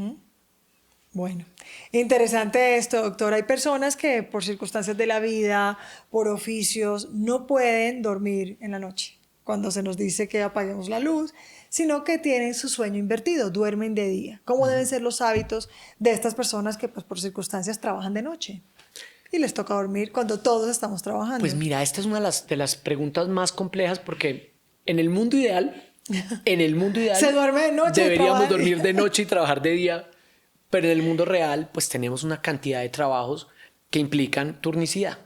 Bueno, interesante esto, doctor. Hay personas que por circunstancias de la vida, por oficios, no pueden dormir en la noche cuando se nos dice que apaguemos la luz, sino que tienen su sueño invertido, duermen de día. ¿Cómo deben ser los hábitos de estas personas que pues, por circunstancias trabajan de noche? Y les toca dormir cuando todos estamos trabajando. Pues mira, esta es una de las preguntas más complejas porque en el mundo ideal, se duerme de noche, deberíamos dormir de noche y trabajar de día. Pero en el mundo real, pues tenemos una cantidad de trabajos que implican turnicidad.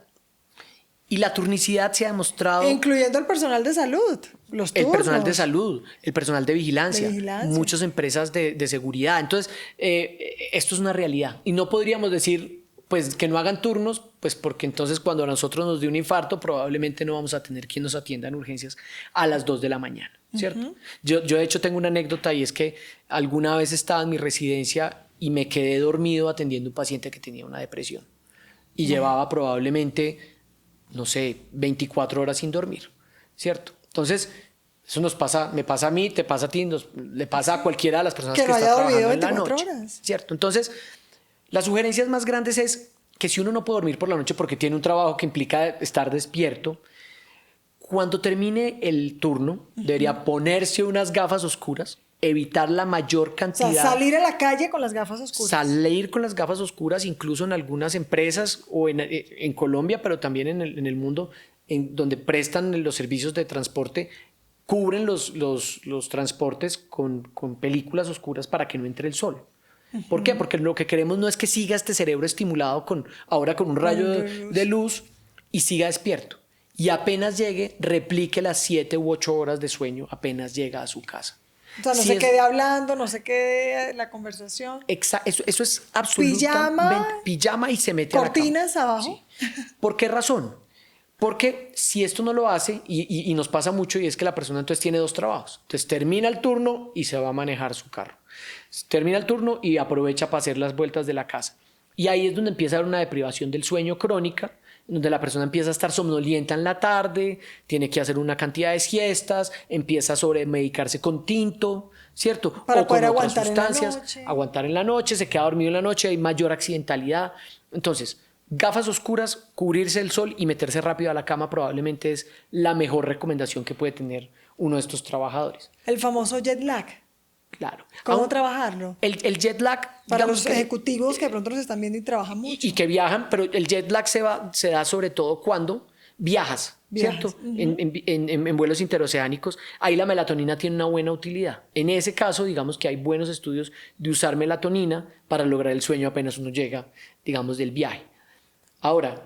Y la turnicidad se ha demostrado... Incluyendo el personal de salud, los turnos. El personal de salud, el personal de vigilancia. Muchas empresas de seguridad. Entonces, esto es una realidad. Y no podríamos decir, pues, que no hagan turnos, pues porque entonces cuando a nosotros nos dé un infarto, probablemente no vamos a tener quien nos atienda en urgencias a las 2 de la mañana, ¿cierto? Yo de hecho tengo una anécdota y es que alguna vez estaba en mi residencia y me quedé dormido atendiendo a un paciente que tenía una depresión y llevaba probablemente, no sé, 24 horas sin dormir, ¿cierto? Entonces, eso me pasa a mí, te pasa a ti, le pasa a cualquiera de las personas que está trabajando en la noche, ¿cierto? Entonces, las sugerencias más grandes es que si uno no puede dormir por la noche porque tiene un trabajo que implica estar despierto, cuando termine el turno, debería ponerse unas gafas oscuras, evitar la mayor cantidad. O sea, salir a la calle con las gafas oscuras. Salir con las gafas oscuras, incluso en algunas empresas o en Colombia, pero también en el mundo, donde prestan los servicios de transporte, cubren los transportes con películas oscuras para que no entre el sol. ¿Por qué? Porque lo que queremos no es que siga este cerebro estimulado ahora con un rayo de luz y siga despierto. Y apenas llegue, replique las 7 u 8 horas de sueño apenas llega a su casa. O sea, no se quede hablando, no se quede la conversación. Exacto, eso es absolutamente... Pijama y se mete a la cama. Cortinas abajo. Sí. ¿Por qué razón? Porque si esto no lo hace, y nos pasa mucho, y es que la persona entonces tiene 2 trabajos. Entonces termina el turno y se va a manejar su carro. Termina el turno y aprovecha para hacer las vueltas de la casa. Y ahí es donde empieza a haber una deprivación del sueño crónica, donde la persona empieza a estar somnolienta en la tarde, tiene que hacer una cantidad de siestas, empieza a sobremedicarse con tinto, ¿cierto? Para o poder con otras aguantar sustancias, en la noche. Aguantar en la noche, se queda dormido en la noche, hay mayor accidentalidad. Entonces, gafas oscuras, cubrirse el sol y meterse rápido a la cama probablemente es la mejor recomendación que puede tener uno de estos trabajadores. El famoso jet lag. Claro. ¿Cómo trabajarlo? El jet lag... Para los ejecutivos que de pronto nos están viendo y trabajan mucho. Y que viajan, pero el jet lag se da sobre todo cuando viajas, ¿cierto? En vuelos interoceánicos, ahí la melatonina tiene una buena utilidad. En ese caso, digamos que hay buenos estudios de usar melatonina para lograr el sueño apenas uno llega, digamos, del viaje. Ahora,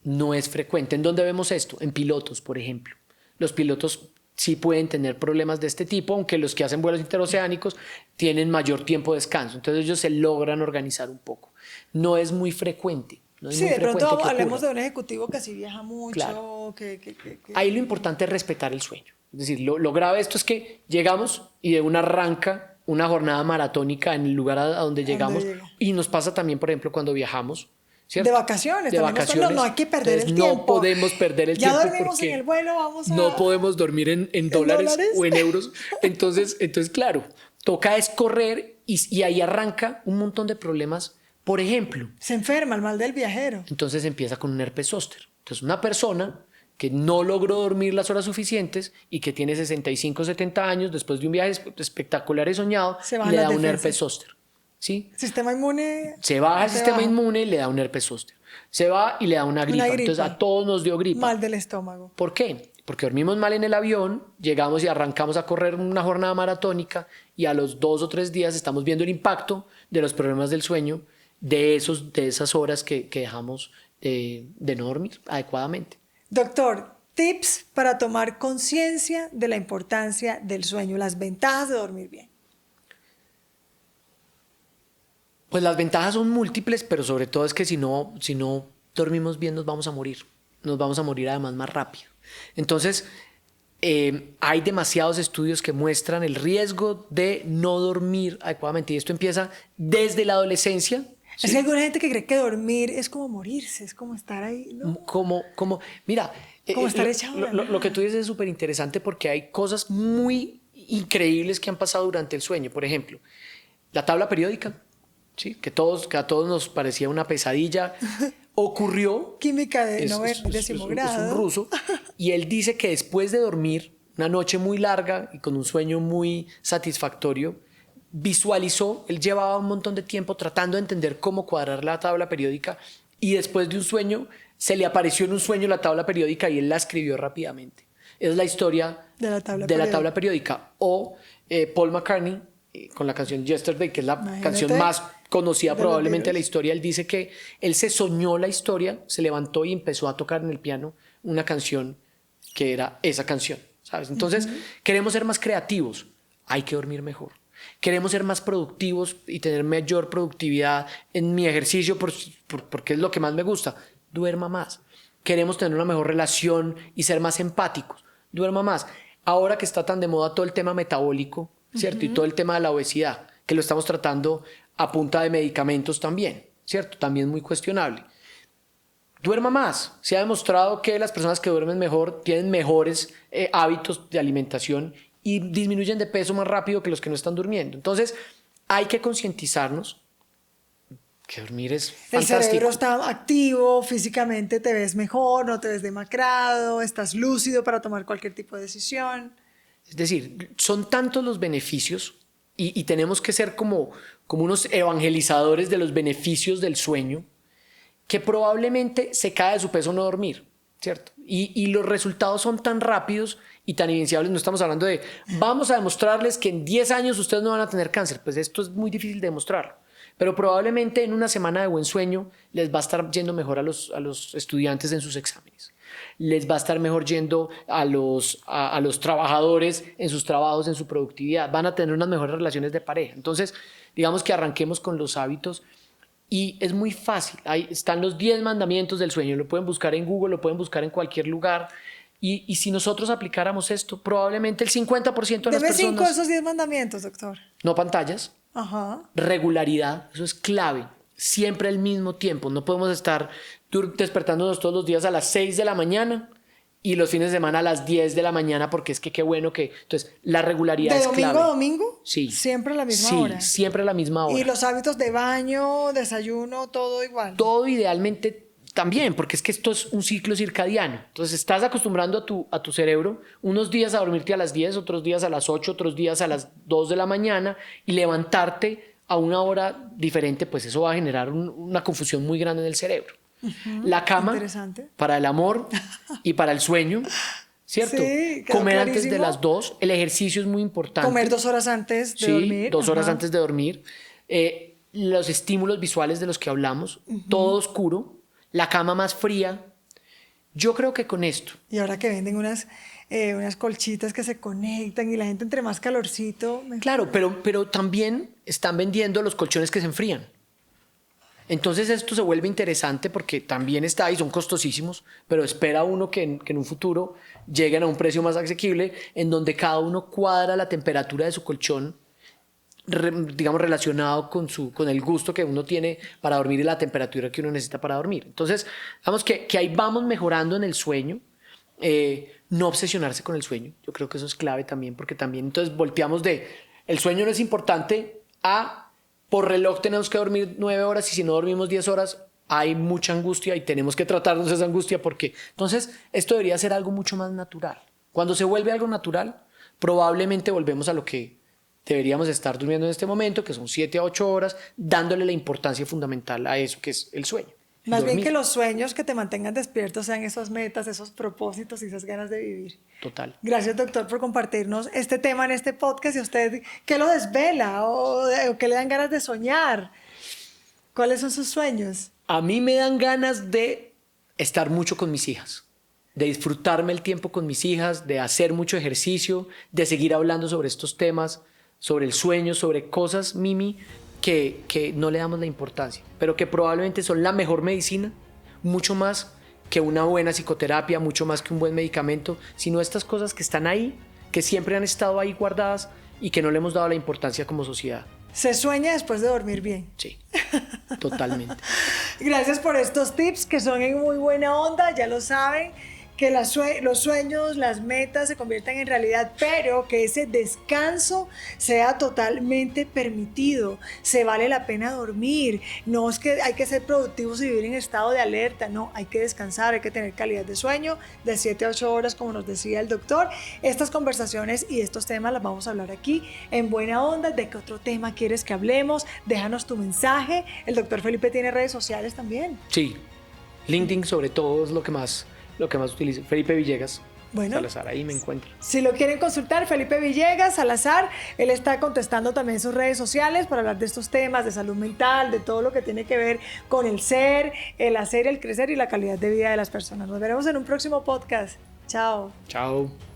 no es frecuente. ¿En dónde vemos esto? En pilotos, por ejemplo. Los pilotos sí pueden tener problemas de este tipo, aunque los que hacen vuelos interoceánicos tienen mayor tiempo de descanso. Entonces ellos se logran organizar un poco. No es muy frecuente. No es sí, muy de pronto frecuente hablemos de un ejecutivo que sí viaja mucho. Claro. Que... Ahí lo importante es respetar el sueño. Es decir, lo grave de esto es que llegamos y de una arranca una jornada maratónica en el lugar a donde llegamos. Y nos pasa también, por ejemplo, cuando viajamos. ¿Cierto? De vacaciones. De vacaciones. No hay que perder el tiempo. No podemos perder el tiempo. Ya dormimos en el vuelo, vamos a... No podemos dormir en dólares o en euros. Entonces, claro, toca es correr y ahí arranca un montón de problemas. Por ejemplo... Se enferma, el mal del viajero. Entonces empieza con un herpes zóster. Entonces una persona que no logró dormir las horas suficientes y que tiene 65, 70 años, después de un viaje espectacular y soñado, le da un herpes zóster. ¿Sí? Sistema inmune. Se baja el sistema inmune y le da un herpes zóster. Se va y le da una gripa. Entonces a todos nos dio gripa. Mal del estómago. ¿Por qué? Porque dormimos mal en el avión, llegamos y arrancamos a correr una jornada maratónica y a los 2 o 3 días estamos viendo el impacto de los problemas del sueño de esas horas que dejamos de no dormir adecuadamente. Doctor, tips para tomar conciencia de la importancia del sueño, las ventajas de dormir bien. Pues las ventajas son múltiples, pero sobre todo es que si no dormimos bien nos vamos a morir. Nos vamos a morir además más rápido. Entonces, hay demasiados estudios que muestran el riesgo de no dormir adecuadamente. Y esto empieza desde la adolescencia. ¿Sí? Es que hay alguna gente que cree que dormir es como morirse, es como estar ahí, ¿no? Mira, como estar echado lo que tú dices es súper interesante porque hay cosas muy increíbles que han pasado durante el sueño. Por ejemplo, la tabla periódica. Sí, que a todos nos parecía una pesadilla, ocurrió. Química de décimo grado. Es un ruso, y él dice que después de dormir una noche muy larga y con un sueño muy satisfactorio, visualizó, él llevaba un montón de tiempo tratando de entender cómo cuadrar la tabla periódica y después de un sueño, se le apareció en un sueño la tabla periódica y él la escribió rápidamente. Es la historia de la tabla periódica. O Paul McCartney, con la canción Yesterday, que es la canción más conocida probablemente de la historia. Él dice que él se soñó la historia, se levantó y empezó a tocar en el piano una canción que era esa canción, ¿sabes? Entonces, queremos ser más creativos, hay que dormir mejor. Queremos ser más productivos y tener mayor productividad en mi ejercicio porque es lo que más me gusta. Duerma más. Queremos tener una mejor relación y ser más empáticos. Duerma más. Ahora que está tan de moda todo el tema metabólico, ¿cierto? Y todo el tema de la obesidad, que lo estamos tratando a punta de medicamentos también, ¿cierto? También muy cuestionable. Duerma más. Se ha demostrado que las personas que duermen mejor tienen mejores hábitos de alimentación y disminuyen de peso más rápido que los que no están durmiendo. Entonces, hay que concientizarnos que dormir es fantástico. El cerebro está activo, físicamente te ves mejor, no te ves demacrado, estás lúcido para tomar cualquier tipo de decisión. Es decir, son tantos los beneficios y tenemos que ser como unos evangelizadores de los beneficios del sueño que probablemente se cae de su peso no dormir, ¿cierto? Y los resultados son tan rápidos y tan evidenciables. No estamos hablando de vamos a demostrarles que en 10 años ustedes no van a tener cáncer. Pues esto es muy difícil de demostrarlo. Pero probablemente en una semana de buen sueño les va a estar yendo mejor a los estudiantes en sus exámenes. Les va a estar mejor yendo a los trabajadores en sus trabajos, en su productividad. Van a tener unas mejores relaciones de pareja. Entonces, digamos que arranquemos con los hábitos y es muy fácil. Ahí están los 10 mandamientos del sueño. Lo pueden buscar en Google, lo pueden buscar en cualquier lugar. Y si nosotros aplicáramos esto, probablemente el 50% de las personas... Deme 5 de esos 10 mandamientos, doctor. No pantallas. Ajá. Regularidad, eso es clave. Siempre al mismo tiempo. No podemos estar despertándonos todos los días a las 6 de la mañana y los fines de semana a las 10 de la mañana porque es que qué bueno que... Entonces, la regularidad es clave. ¿De domingo a domingo? Sí. ¿Siempre a la misma hora? Sí, siempre a la misma hora. ¿Y los hábitos de baño, desayuno, todo igual? Todo idealmente también, porque es que esto es un ciclo circadiano. Entonces estás acostumbrando a tu cerebro unos días a dormirte a las 10, otros días a las 8, otros días a las 2 de la mañana y levantarte a una hora diferente, pues eso va a generar una confusión muy grande en el cerebro. La cama para el amor y para el sueño, ¿cierto? Sí, comer clarísimo. Antes de las 2, el ejercicio es muy importante. Comer 2 horas antes de dormir. 2 horas antes de dormir. Los estímulos visuales de los que hablamos, todo oscuro, la cama más fría. Yo creo que con esto. Y ahora que venden unas colchitas que se conectan y la gente entre más calorcito. Claro, pero también están vendiendo los colchones que se enfrían. Entonces esto se vuelve interesante porque también está ahí, son costosísimos, pero espera uno que en un futuro lleguen a un precio más asequible en donde cada uno cuadra la temperatura de su colchón, digamos relacionado con el gusto que uno tiene para dormir y la temperatura que uno necesita para dormir. Entonces, digamos que ahí vamos mejorando en el sueño, no obsesionarse con el sueño. Yo creo que eso es clave también, porque también entonces volteamos de el sueño no es importante a por reloj tenemos que dormir 9 horas y si no dormimos 10 horas hay mucha angustia y tenemos que tratarnos esa angustia porque entonces esto debería ser algo mucho más natural. Cuando se vuelve algo natural, probablemente volvemos a lo que deberíamos estar durmiendo en este momento, que son 7 a 8 horas, dándole la importancia fundamental a eso que es el sueño. Más bien que los sueños que te mantengan despierto sean esas metas, esos propósitos y esas ganas de vivir. Total. Gracias, doctor, por compartirnos este tema en este podcast. ¿Y a usted qué lo desvela o qué le dan ganas de soñar? ¿Cuáles son sus sueños? A mí me dan ganas de estar mucho con mis hijas, de disfrutarme el tiempo con mis hijas, de hacer mucho ejercicio, de seguir hablando sobre estos temas, sobre el sueño, sobre cosas, Mimi, que no le damos la importancia, pero que probablemente son la mejor medicina, mucho más que una buena psicoterapia, mucho más que un buen medicamento, sino estas cosas que están ahí, que siempre han estado ahí guardadas y que no le hemos dado la importancia como sociedad. Se sueña después de dormir bien. Sí, totalmente. Gracias por estos tips que son en muy buena onda, ya lo saben. Que los sueños, las metas se conviertan en realidad, pero que ese descanso sea totalmente permitido. Se vale la pena dormir. No es que hay que ser productivos y vivir en estado de alerta. No, hay que descansar, hay que tener calidad de sueño de 7 a 8 horas, como nos decía el doctor. Estas conversaciones y estos temas las vamos a hablar aquí en Buena Onda. ¿De qué otro tema quieres que hablemos? Déjanos tu mensaje. El doctor Felipe tiene redes sociales también. Sí, LinkedIn sobre todo es lo que más utilizo. Felipe Villegas Salazar, ahí me encuentro. Si lo quieren consultar, Felipe Villegas Salazar, él está contestando también sus redes sociales para hablar de estos temas de salud mental, de todo lo que tiene que ver con el ser, el hacer, el crecer y la calidad de vida de las personas. Nos veremos en un próximo podcast. Chao. Chao.